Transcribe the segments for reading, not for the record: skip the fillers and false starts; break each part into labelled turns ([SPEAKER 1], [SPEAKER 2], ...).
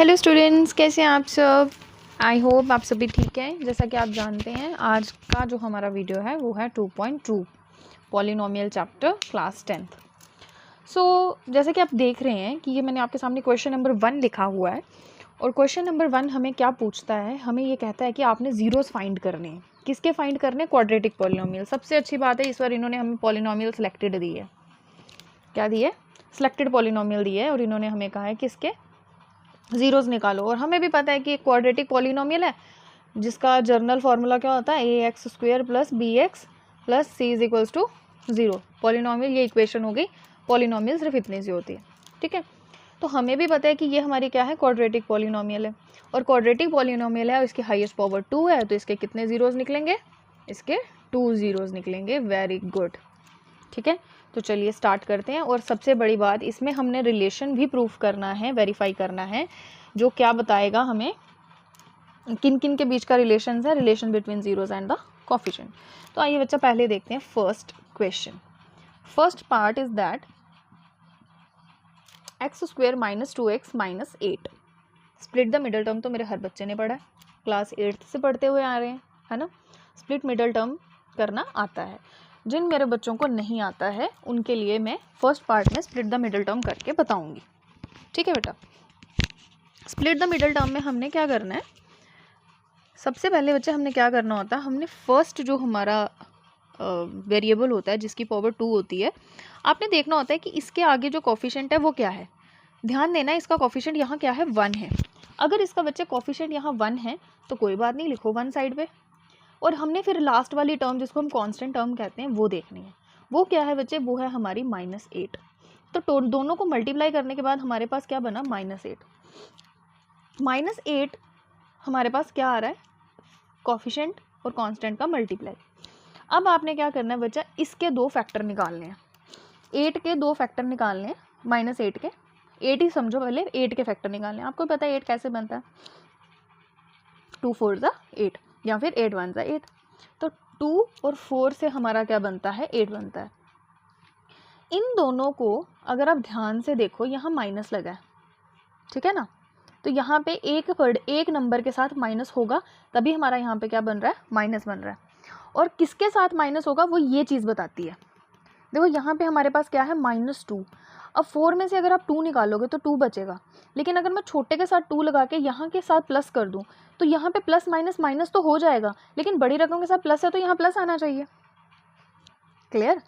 [SPEAKER 1] Hello students, कैसे हैं आप सब। आई होप आप सभी ठीक हैं। जैसा कि आप जानते हैं आज का जो हमारा वीडियो है वो है 2.2 पॉलिनोमियल चैप्टर क्लास 10th। जैसे कि आप देख रहे हैं कि ये मैंने आपके सामने क्वेश्चन नंबर 1 लिखा हुआ है और क्वेश्चन नंबर 1 हमें क्या पूछता है, हमें ये कहता है कि आपने ज़ीरोज़ फाइंड करने हैं। किसके फाइंड करने? Quadratic polynomial. सबसे अच्छी बात है इस बार इन्होंने हमें पॉलिनोमियल सेलेक्टेड दी है। क्या दी है? सेलेक्टेड पॉलिनोमियल दी है और इन्होंने हमें कहा है किसके ज़ीरोज़ निकालो। और हमें भी पता है कि एक क्वाड्रेटिक पॉलिनोमियल है जिसका जर्नल फार्मूला क्या होता है, ax² + bx + c = 0। पॉलिनोमियल ये इक्वेशन हो गई। पॉलिनोमियल सिर्फ इतनी सी होती है, ठीक है। तो हमें भी पता है कि ये हमारी क्या है, क्वाड्रेटिक पॉलिनोमियल है और क्वाड्रेटिक पॉलिनोमियल है और इसकी हाईएस्ट पावर 2 है, तो इसके कितने ज़ीरोज़ निकलेंगे? इसके 2 ज़ीरोज़ निकलेंगे। वेरी गुड, ठीक है। तो चलिए स्टार्ट करते हैं। और सबसे बड़ी बात, इसमें हमने रिलेशन भी प्रूफ करना है, वेरीफाई करना है, जो क्या बताएगा हमें किन किन के बीच का रिलेशन है, relation between zeros and the coefficient. तो आइए बच्चा पहले देखते हैं first question. First part is that x² - 2x - 8। Split the middle term तो मेरे हर बच्चे ने पढ़ा है, क्लास 8 से पढ़ते हुए आ रहे हैं, है ना। स्प्लिट मिडल टर्म करना आता है। जिन मेरे बच्चों को नहीं आता है उनके लिए मैं फर्स्ट पार्ट में स्प्लिट द मिडल टर्म करके बताऊंगी, ठीक है बेटा। स्प्लिट द मिडल टर्म में हमने क्या करना है, सबसे पहले बच्चे हमने क्या करना होता है, हमने फर्स्ट जो हमारा वेरिएबल होता है जिसकी पावर 2 होती है, आपने देखना होता है कि इसके आगे जो कोफिशिएंट है वो क्या है। ध्यान देना, इसका कोफिशिएंट यहाँ क्या है, 1 है। अगर इसका बच्चे कोफिशिएंट यहाँ 1 है तो कोई बात नहीं, लिखो 1 साइड पे। और हमने फिर लास्ट वाली टर्म जिसको हम कांस्टेंट टर्म कहते हैं वो देखनी है। वो क्या है बच्चे? वो है हमारी -8। तो दोनों को मल्टीप्लाई करने के बाद हमारे पास क्या बना? -8। -8 हमारे पास क्या आ रहा है? कोफिशिएंट और कांस्टेंट का मल्टीप्लाई। अब आपने क्या करना है बच्चा, इसके 2 फैक्टर निकालने हैं। 8 के 2 फैक्टर निकालने हैं, -8 के। 8 ही समझो, पहले 8 के फैक्टर निकालने हैं। आपको पता है 8 कैसे बनता है, 2 4 ज़ा 8 या फिर 8 1 ज़ा 8। तो 2 और 4 से हमारा क्या बनता है? 8 बनता है। इन दोनों को अगर आप ध्यान से देखो, यहाँ माइनस लगा है, ठीक है ना। तो यहाँ पे एक नंबर के साथ माइनस होगा तभी हमारा यहाँ पे क्या बन रहा है? माइनस बन रहा है। और किसके साथ माइनस होगा वो ये चीज़ बताती है। देखो यहाँ पे हमारे पास क्या है? -2। अब 4 में से अगर आप 2 निकालोगे तो 2 बचेगा, लेकिन अगर मैं छोटे के साथ 2 लगा के यहाँ के साथ प्लस कर दूँ तो यहाँ पे प्लस माइनस माइनस तो हो जाएगा, लेकिन बड़ी रकम के साथ प्लस है तो यहाँ प्लस आना चाहिए। क्लियर?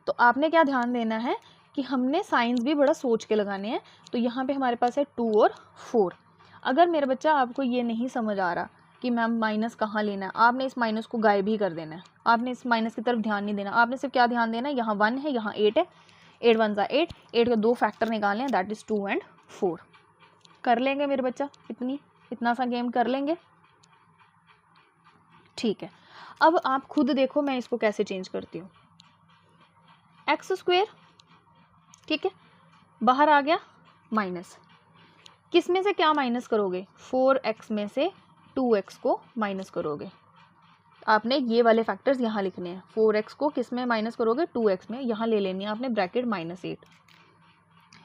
[SPEAKER 1] तो आपने क्या ध्यान देना है कि हमने साइंस भी बड़ा सोच के लगाने हैं। तो यहाँ पे हमारे पास है 2 और 4। अगर मेरा बच्चा आपको ये नहीं समझ आ रहा कि मैम माइनस कहाँ लेना है, आपने इस माइनस को गायब ही कर देना है। आपने इस माइनस की तरफ ध्यान नहीं देना, आपने सिर्फ क्या ध्यान देना है, यहाँ 1 है, यहाँ 8 है। 8 1 ज़ा 8, 8 के 2 फैक्टर निकालने हैं, दैट इज़ 2 and 4। कर लेंगे मेरे बच्चा? इतना सा गेम कर लेंगे, ठीक है। अब आप खुद देखो मैं इसको कैसे चेंज करती हूँ। x², ठीक है, बाहर आ गया माइनस। किस में से क्या माइनस करोगे? 4x में से 2x को माइनस करोगे। आपने ये वाले फैक्टर्स यहाँ लिखने हैं। 4x को किस में माइनस करोगे? 2x में। यहाँ ले लेनी है आपने ब्रैकेट -8।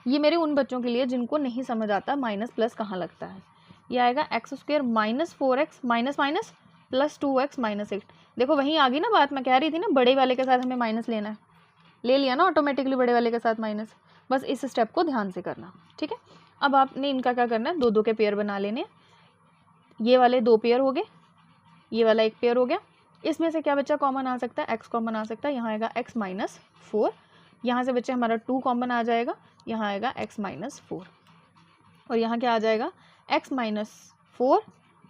[SPEAKER 1] ये मेरे उन बच्चों के लिए जिनको नहीं समझ आता माइनस प्लस कहाँ लगता है। ये आएगा x² - 4x minus minus plus 2x - 8। देखो वहीं आ गई ना बात, मैं कह रही थी ना बड़े वाले के साथ हमें माइनस लेना है, ले लिया ना ऑटोमेटिकली बड़े वाले के साथ माइनस। बस इस स्टेप को ध्यान से करना, ठीक है। अब आपने इनका क्या करना है, 2 2 के पेयर बना लेने। ये वाले 2 पेयर हो गए, ये वाला 1 पेयर हो गया। इसमें से क्या बच्चा कॉमन आ सकता है? x कॉमन आ सकता है। यहाँ आएगा x - 4। यहाँ से बच्चे हमारा 2 कॉमन आ जाएगा, यहाँ आएगा x - 4। और यहाँ क्या आ जाएगा? x - 4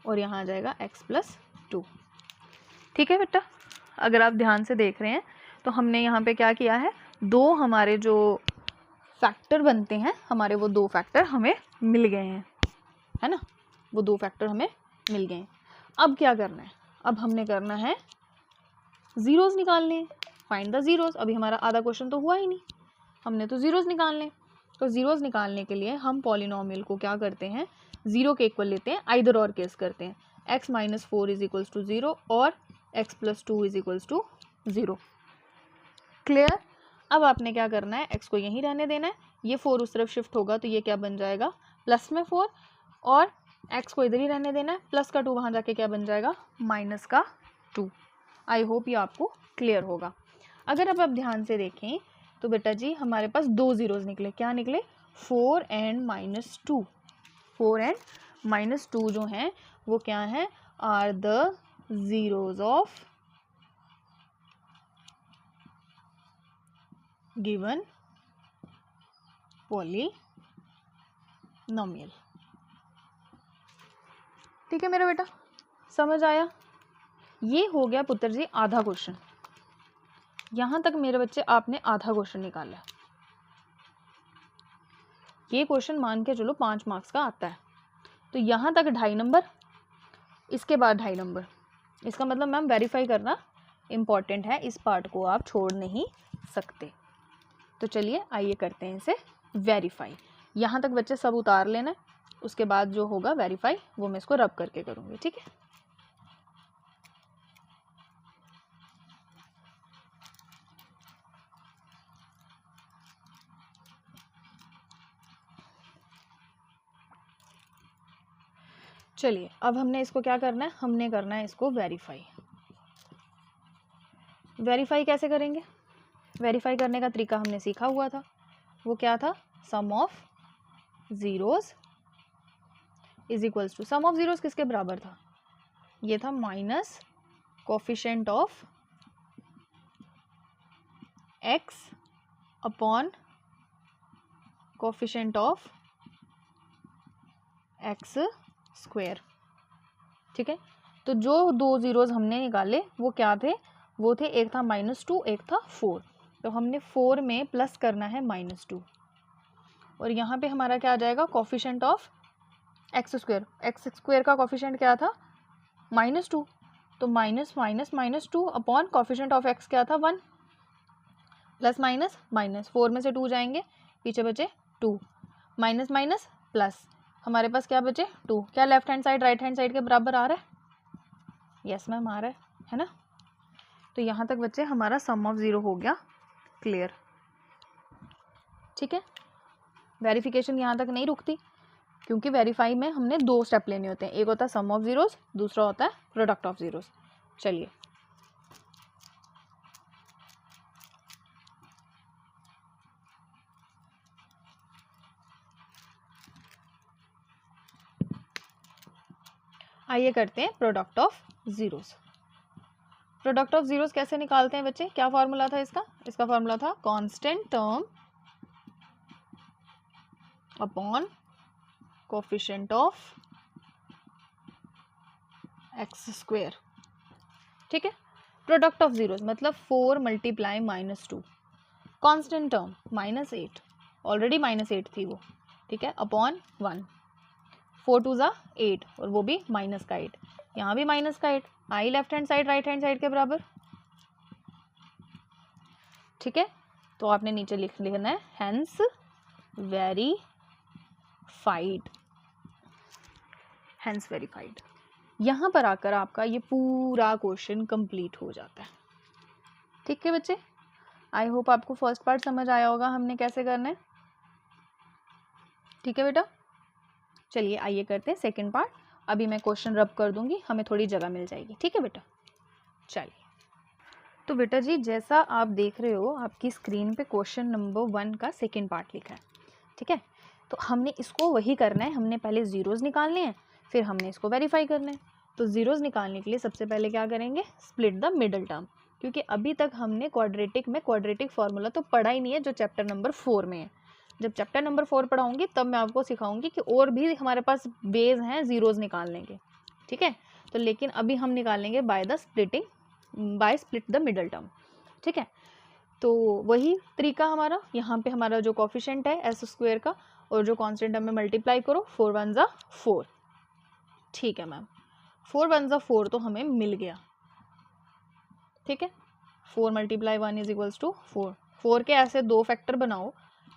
[SPEAKER 1] और यहाँ आ जाएगा x + 2। ठीक है बेटा, अगर आप ध्यान से देख रहे हैं तो हमने यहाँ पे क्या किया है, 2 हमारे जो फैक्टर बनते हैं हमारे, वो 2 फैक्टर हमें मिल गए हैं, है ना। वो 2 फैक्टर हमें मिल गए हैं। अब क्या करना है? अब हमने करना है ज़ीरोज़ निकालने हैं, फाइंड द ज़ीरोज़। अभी हमारा आधा क्वेश्चन तो हुआ ही नहीं, हमने तो ज़ीरोज़ निकालने। तो ज़ीरोज़ निकालने के लिए हम पॉलिनोमियल को क्या करते हैं, 0 के इक्वल लेते हैं, आइदर और केस करते हैं। x - 4 = 0 और x + 2 = 0। क्लियर? अब आपने क्या करना है, x को यहीं रहने देना है। ये 4 उस तरफ शिफ्ट होगा तो ये क्या बन जाएगा? प्लस में 4 और x को इधर ही रहने देना है, प्लस का 2 वहाँ जाके क्या बन जाएगा, माइनस का 2। आई होप ये आपको क्लियर होगा। अगर अब आप ध्यान से देखें तो बेटा जी हमारे पास 2 ज़ीरोज़ निकले, क्या निकले, 4 एंड -2। 4 एंड -2 जो हैं वो क्या हैं, are the zeros of given polynomial. ठीक है मेरा बेटा, समझ आया। ये हो गया पुत्र जी आधा क्वेश्चन। यहाँ तक मेरे बच्चे आपने आधा क्वेश्चन निकाला है। ये क्वेश्चन मान के चलो 5 मार्क्स का आता है, तो यहाँ तक 2.5 नंबर, इसके बाद 2.5 नंबर। इसका मतलब मैम वेरीफाई करना इम्पॉर्टेंट है, इस पार्ट को आप छोड़ नहीं सकते। तो चलिए आइए करते हैं इसे वेरीफाई। यहाँ तक बच्चे सब उतार लेना, उसके बाद जो होगा वेरीफाई वो मैं इसको रब करके करूँगी, ठीक है। चलिए अब हमने इसको क्या करना है, हमने करना है इसको वेरीफाई। वेरीफाई कैसे करेंगे, वेरीफाई करने का तरीका हमने सीखा हुआ था, वो क्या था, sum of zeros is equals to, sum of zeros किसके बराबर था, ये था minus coefficient of x upon coefficient of x square. ठीक है, तो जो 2 ज़ीरोज़ हमने निकाले वो क्या थे, वो थे, एक था -2, एक था 4। तो हमने 4 में प्लस करना है -2, और यहाँ पे हमारा क्या आ जाएगा, coefficient of x square. x square का कोफिशिएंट क्या था, -2, तो minus minus -2 upon coefficient of x क्या था, 1, प्लस माइनस माइनस, 4 में से 2 जाएंगे, पीछे बचे 2, माइनस माइनस प्लस, हमारे पास क्या बचे 2। क्या left hand side right hand side के बराबर आ रहा है, यस मैम आ रहा है ना। तो यहाँ तक बच्चे हमारा सम ऑफ ज़ीरो हो गया क्लियर। ठीक है, वेरिफिकेशन यहाँ तक नहीं रुकती, क्योंकि वेरीफाई में हमने 2 स्टेप लेने होते हैं, एक होता है सम ऑफ ज़ीरोज़, दूसरा होता है प्रोडक्ट ऑफ ज़ीरोज़। चलिए आइए करते हैं product of zeros. Product of zeros कैसे निकालते हैं बच्चे, क्या फार्मूला था इसका, इसका फार्मूला था constant term upon coefficient of x square. ठीक है, प्रोडक्ट ऑफ ज़ीरोज़ मतलब 4 मल्टीप्लाई -2, कांस्टेंट टर्म -8, ऑलरेडी -8 थी वो, ठीक है, अपॉन 1, 4 2 ज़ा 8, और वो भी माइनस का 8, यहाँ भी माइनस का 8, I left hand side right hand side के बराबर। ठीक है, तो आपने नीचे लिखना है हेंस वेरीफाइड, हेंस वेरीफाइड। यहाँ पर आकर आपका ये पूरा क्वेश्चन कंप्लीट हो जाता है। ठीक है बच्चे, आई होप आपको फर्स्ट पार्ट समझ आया होगा हमने कैसे करना है। ठीक है बेटा, चलिए आइए करते हैं सेकंड पार्ट। अभी मैं क्वेश्चन रब कर दूंगी, हमें थोड़ी जगह मिल जाएगी। ठीक है बेटा, चलिए। तो बेटा जी जैसा आप देख रहे हो आपकी स्क्रीन पे क्वेश्चन नंबर 1 का सेकंड पार्ट लिखा है। ठीक है, तो हमने इसको वही करना है, हमने पहले ज़ीरोज़ निकालने हैं, फिर हमने इसको वेरीफाई करना है। तो ज़ीरोज़ निकालने के लिए सबसे पहले क्या करेंगे, स्प्लिट द मिडल टर्म, क्योंकि अभी तक हमने क्वाड्रेटिक में क्वाड्रेटिक फार्मूला तो पढ़ा ही नहीं है, जो चैप्टर नंबर 4 में है। जब चैप्टर नंबर 4 पढ़ाऊंगी तब मैं आपको सिखाऊंगी कि और भी हमारे पास बेस हैं ज़ीरोज़ निकालने के। ठीक है, तो लेकिन अभी हम निकालेंगे by split the middle term. ठीक है, तो वही तरीका हमारा, यहाँ पे हमारा जो कोफिशिएंट है एस स्क्वायर का, और जो कांस्टेंट में मल्टीप्लाई करो, 4 1 ज़ा 4। ठीक है मैम, 4 1 ज़ा 4 तो हमें मिल गया। ठीक है, 4 मल्टीप्लाई 1 इज इक्वल्स टू 4। 4 के ऐसे 2 फैक्टर बनाओ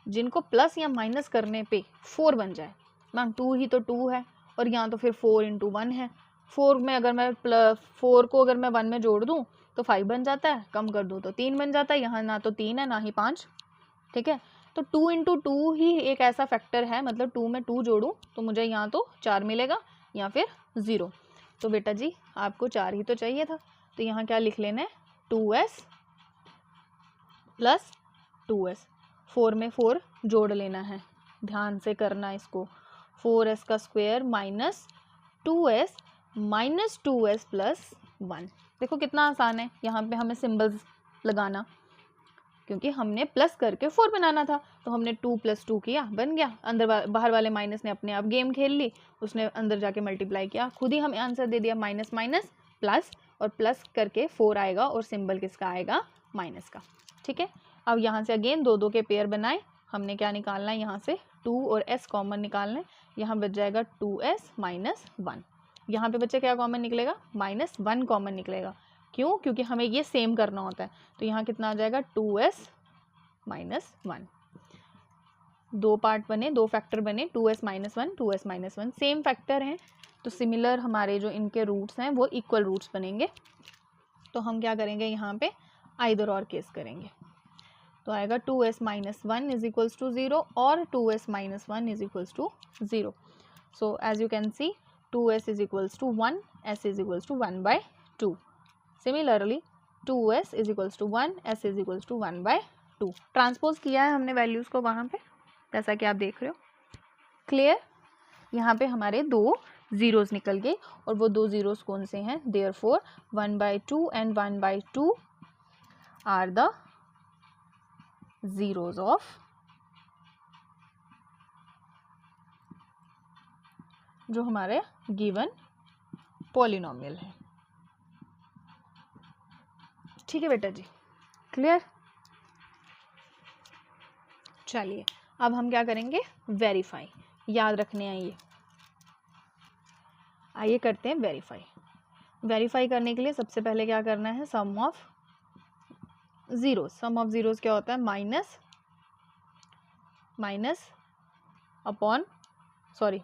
[SPEAKER 1] जिनको प्लस या माइनस करने पे 4 बन जाए। मैम 2 ही तो 2 है, और यहाँ तो फिर 4 × 1 है। 4 में अगर मैं 4 को अगर मैं 1 में जोड़ दूँ तो 5 बन जाता है, कम कर दूँ तो 3 बन जाता है। यहाँ ना तो 3 है ना ही 5। ठीक है, तो 2 इंटू 2 ही एक ऐसा फैक्टर है, मतलब 2 में 2 जोड़ूँ तो मुझे यहाँ तो 4 मिलेगा या फिर 0। तो बेटा जी आपको 4 ही तो चाहिए था, तो यहाँ क्या लिख लेना है 2s प्लस 2s। 4 में 4 जोड़ लेना है, ध्यान से करना इसको। 4s का square minus 2s minus 2s plus 1। देखो कितना आसान है, यहाँ पे हमें सिंबल्स लगाना, क्योंकि हमने प्लस करके 4 बनाना था, तो हमने 2 प्लस 2 किया, बन गया। अंदर बाहर वाले माइनस ने अपने आप गेम खेल ली, उसने अंदर जाके मल्टीप्लाई किया, खुद ही हमें आंसर दे दिया माइनस माइनस प्लस, और प्लस करके 4 आएगा और सिंबल किसका आएगा, माइनस का। ठीक है, अब यहाँ से अगेन 2 के पेयर बनाए, हमने क्या निकालना है यहाँ से 2 और s कॉमन निकालना है, यहाँ बच जाएगा 2s माइनस 1। यहाँ पे बच्चे क्या कॉमन निकलेगा, माइनस 1 कॉमन निकलेगा। क्यों, क्योंकि हमें ये सेम करना होता है। तो यहाँ कितना आ जाएगा 2s माइनस 1। 2 पार्ट बने, 2 फैक्टर बने, 2s माइनस 1, 2s माइनस 1 सेम फैक्टर हैं, तो सिमिलर हमारे जो इनके रूट्स हैं वो इक्वल रूट्स बनेंगे। तो हम क्या करेंगे यहाँ पे आइदर और केस करेंगे, तो आएगा 2s माइनस 1 इज इक्वल्स टू 0 और 2s माइनस 1 is equals to 0। So as you can see 2s is equals to 1, s is equals to 1/2। Similarly 2s is equals to 1, s is equals to 1/2। Transpose किया है हमने values को वहाँ पे, जैसा कि आप देख रहे हो। क्लियर, यहाँ पे हमारे 2 ज़ीरोज़ निकल गए, और वो 2 ज़ीरोज़ कौन से हैं, therefore 1/2 and 1/2 are the zeros of जो हमारे गिवन पॉलिनोमियल है। ठीक है बेटा जी, क्लियर। चलिए अब हम क्या करेंगे, वेरीफाई, याद रखने हैं ये। आइए करते हैं वेरीफाई। वेरीफाई करने के लिए सबसे पहले क्या करना है, sum of zeros. Sum of zeros क्या होता है, minus upon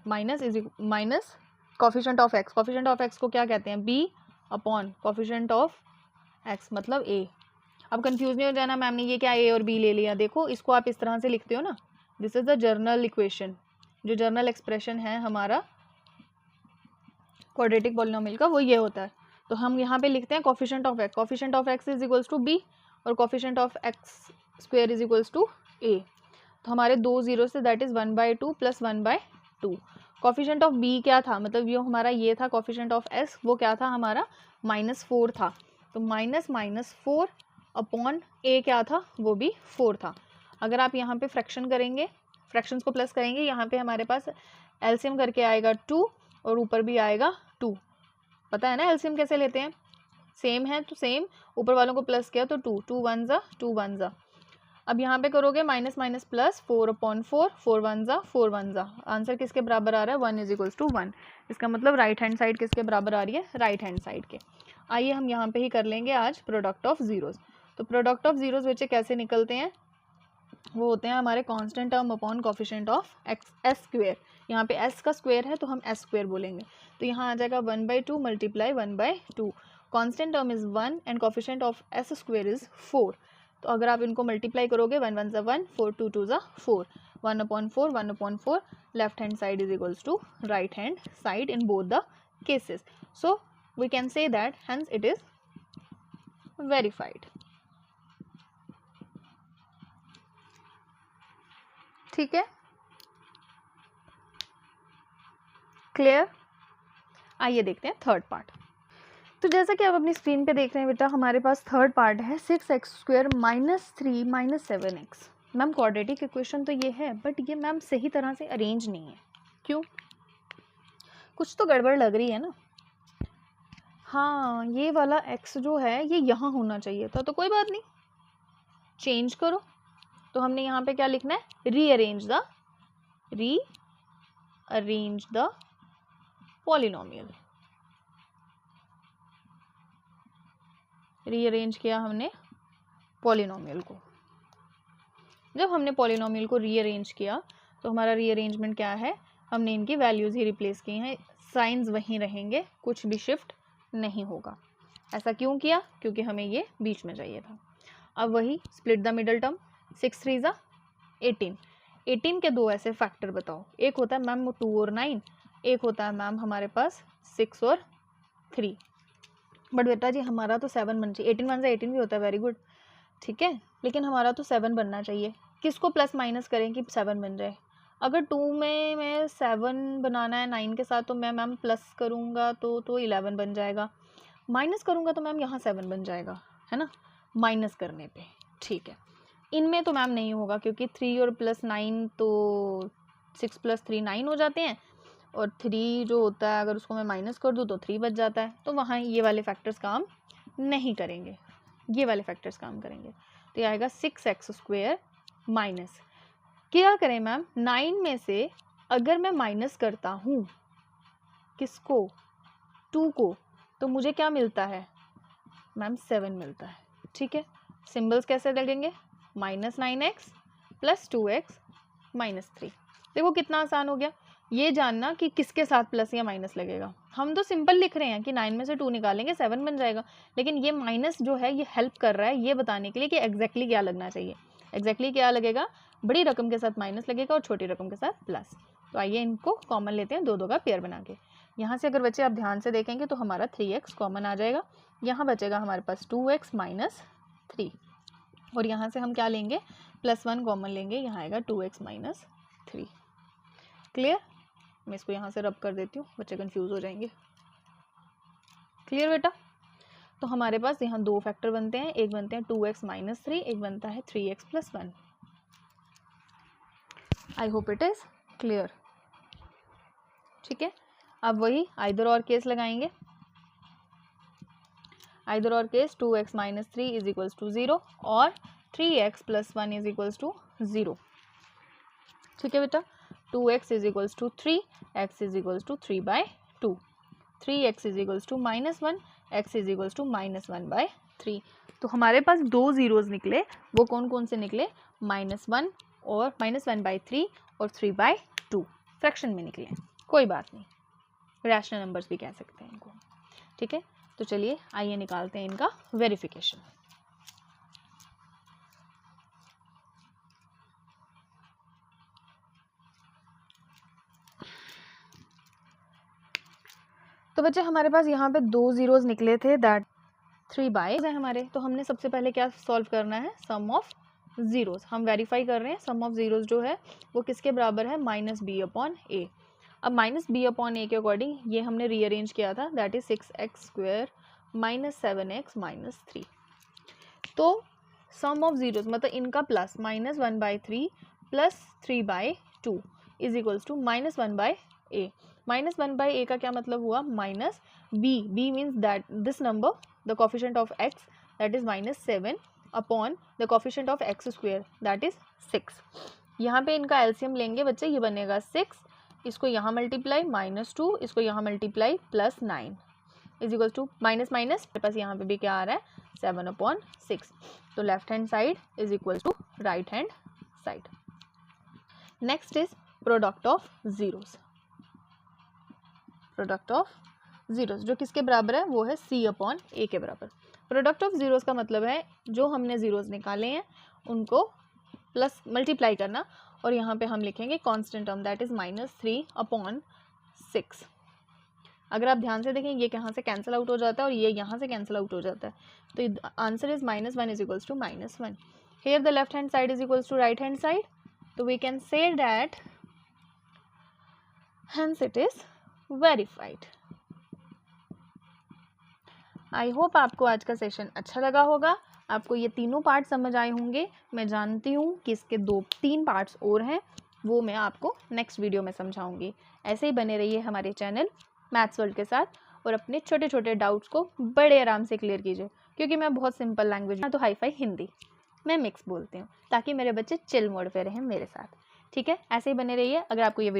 [SPEAKER 1] minus coefficient of x. Coefficient of X को क्या कहते हैं, b upon coefficient of X मतलब a। अब कंफ्यूज नहीं हो जाना, मैम ने ये क्या a और b ले लिया। देखो इसको आप इस तरह से लिखते हो ना, this is the general equation, जो जर्नल एक्सप्रेशन है हमारा क्वाड्रेटिक पॉलिनोमियल का, वो ये होता है। तो हम यहाँ पे लिखते हैं coefficient of x, coefficient of x is equals to b और coefficient of x square is equals to a। तो हमारे 2 ज़ीरो से that is 1/2 plus 1/2। Coefficient of b क्या था, मतलब ये हमारा ये था, कोफिशिएंट ऑफ s वो क्या था हमारा -4 था, तो -4 अपॉन a क्या था, वो भी 4 था। अगर आप यहाँ पे फ्रैक्शन करेंगे, फ्रैक्शंस को प्लस करेंगे, यहाँ पे हमारे पास एलसीएम करके आएगा 2 और ऊपर भी आएगा 2। पता है ना एलसीएम कैसे लेते हैं, सेम है तो सेम, ऊपर वालों को प्लस किया तो 2, 2 1 ज़ा 2 1 ज़ा। अब यहाँ पे करोगे माइनस माइनस प्लस 4/4, 4 1 ज़ा 4 1 ज़ा। आंसर किसके बराबर आ रहा है, 1 इज इक्वल्स टू 1। इसका मतलब राइट हैंड साइड किसके बराबर आ रही है, राइट हैंड साइड के। आइए हम यहाँ पे ही कर लेंगे आज प्रोडक्ट ऑफ ज़ीरोज़। तो प्रोडक्ट ऑफ ज़ीरोज़ बच्चे कैसे निकलते हैं, वो होते हैं हमारे constant term upon coefficient of x S square. यहाँ पे एस का स्क्वायर है तो हम एस स्क्वायर बोलेंगे, तो यहाँ आ जाएगा 1/2 multiply 1/2। Constant term is 1 and coefficient of S square is 4। तो अगर आप इनको मल्टीप्लाई करोगे 1 1 ज़ा 1, 4 2 2 ज़ा 4, 1/4 1/4, left hand side is equals to right hand side in both the cases. So we can say that hence it is verified. ठीक है, clear. आइए देखते हैं थर्ड पार्ट। तो जैसा कि आप अपनी स्क्रीन पे देख रहे हैं बेटा, हमारे पास थर्ड पार्ट है 6x² -3 7x। Ma'am quadratic equation तो ये है, बट ये मैम सही तरह से अरेंज नहीं है। क्यों, कुछ तो गड़बड़ लग रही है ना। हाँ, ये वाला x जो है ये यहाँ होना चाहिए था, तो कोई बात नहीं, चेंज करो। तो हमने यहाँ पे क्या लिखना है, रीअरेंज द पॉलिनोमियल। रीअरेंज किया हमने पॉलिनोमियल को। जब हमने पॉलिनोमियल को रीअरेंज किया तो हमारा रीअरेंजमेंट क्या है, हमने इनकी वैल्यूज़ ही रिप्लेस की हैं, साइंस वहीं रहेंगे, कुछ भी शिफ्ट नहीं होगा। ऐसा क्यों किया, क्योंकि हमें ये बीच में चाहिए था। अब वही स्प्लिट द मिडल टर्म, 6 3 ज़ा 18। 18 के दो ऐसे फैक्टर बताओ, एक होता है मैम 2 और 9, एक होता है मैम हमारे पास 6 और 3। बट बेटा जी हमारा तो 7 बनना चाहिए, 18 1 से 18 भी होता है, वेरी गुड, ठीक है, लेकिन हमारा तो 7 बनना चाहिए। किसको प्लस माइनस करें कि 7 बन जाए? अगर 2 में मैं 7 बनाना है 9 के साथ, तो मैं मैम प्लस करूँगा तो 11 बन जाएगा, माइनस करूँगा तो मैम यहाँ 7 बन जाएगा, है ना, माइनस करने पे, ठीक है। इनमें तो मैम नहीं होगा क्योंकि 3 और प्लस 9 तो 6 प्लस 3 9 हो जाते हैं, और 3 जो होता है अगर उसको मैं माइनस कर दूँ तो 3 बच जाता है, तो वहाँ ये वाले फैक्टर्स काम नहीं करेंगे, ये वाले फैक्टर्स काम करेंगे। तो ये आएगा 6x² माइनस, क्या करें मैम 9 में से अगर मैं माइनस करता हूँ किसको, 2 को, तो मुझे क्या मिलता है मैम 7 मिलता है, ठीक है। सिंबल्स कैसे लगेंगे, -9x + 2x - 3। देखो कितना आसान हो गया, ये जानना कि किसके साथ प्लस या माइनस लगेगा। हम तो सिंपल लिख रहे हैं कि 9 में से 2 निकालेंगे 7 बन जाएगा, लेकिन ये माइनस जो है ये हेल्प कर रहा है ये बताने के लिए कि एग्जैक्टली क्या लगना चाहिए। एग्जैक्टली क्या लगेगा, बड़ी रकम के साथ माइनस लगेगा और छोटी रकम के साथ प्लस। तो आइए इनको कॉमन लेते हैं, 2 का पेयर बना के। यहाँ से अगर बच्चे आप ध्यान से देखेंगे तो हमारा 3x कॉमन आ जाएगा, यहाँ बचेगा हमारे पास 2x - 3, और यहाँ से हम क्या लेंगे, +1 कॉमन लेंगे, यहाँ आएगा 2x - 3। क्लियर, मैं इसको यहाँ से रब कर देती हूँ, बच्चे कंफ्यूज हो जाएंगे। क्लियर बेटा, तो हमारे पास यहाँ 2 फैक्टर बनते हैं, एक बनते हैं 2x - 3, एक बनता है 3x + 1। I hope it is clear, ठीक है। अब वही आइदर और केस लगाएंगे, आइदर और केस 2x - 3 = 0 और 3x + 1 = 0, ठीक है बेटा। 2x = 3, x = 3/2, 3x = -1, x = -1/3। तो हमारे पास 2 जीरोज निकले, वो कौन कौन से निकले, -1 और -1/3 और 3/2, फ्रैक्शन में निकले, कोई बात नहीं, रैशनल नंबर्स भी कह सकते हैं इनको, ठीक है। तो चलिए आइए निकालते हैं इनका वेरिफिकेशन। तो बच्चे हमारे पास यहाँ पे 2 जीरोज निकले थे, दैट 3/, है हमारे, तो हमने सबसे पहले क्या सॉल्व करना है, सम ऑफ जीरोज। हम वेरीफाई कर रहे हैं सम ऑफ जीरोज जो है वो किसके बराबर है, -b/a। अब -b/a के अकॉर्डिंग ये हमने रीअरेंज किया था, दैट इज 6x² - 7x - 3। तो सम ऑफ जीरोज मतलब इनका प्लस -1/3 + 3/2 = -1/a। -1/a का क्या मतलब हुआ, -b means that this number the coefficient of x that is -7 upon the coefficient of x² that is 6। यहाँ पे इनका एलसीएम लेंगे बच्चे, ये बनेगा 6, इसको यहाँ मल्टीप्लाई -2, इसको यहाँ मल्टीप्लाई +9 = माइनस माइनस, मेरे पास यहाँ पे भी क्या आ रहा है 7/6। तो left hand side = right hand side. Next is product of zeros, product of zeros जो किसके बराबर है, वो है c/a के बराबर। प्रोडक्ट ऑफ जीरोस का मतलब है जो हमने जीरोस निकाले हैं उनको प्लस मल्टीप्लाई करना, और यहाँ पे हम लिखेंगे कांस्टेंट टर्म दैट इज -3/6। अगर आप ध्यान से देखें ये यहाँ से कैंसिल आउट हो जाता है और ये यहाँ से कैंसिल आउट हो जाता है, तो answer is -1 = -1। Here the left hand side = right hand side, तो we can say that hence it is verified। I hope आपको आज का सेशन अच्छा लगा होगा, आपको ये तीनों पार्ट समझ आए होंगे। मैं जानती हूँ कि इसके 2-3 पार्ट्स और हैं, वो मैं आपको नेक्स्ट वीडियो में समझाऊंगी। ऐसे ही बने रहिए हमारे चैनल मैथ्स वर्ल्ड के साथ और अपने छोटे छोटे डाउट्स को बड़े आराम से क्लियर कीजिए, क्योंकि मैं बहुत सिंपल लैंग्वेज में तो हाई-फाई हिंदी मैं मिक्स बोलती हूँ, ताकि मेरे बच्चे चिल मोड पे रहें मेरे साथ, ठीक है। ऐसे ही बने रहिए। अगर आपको ये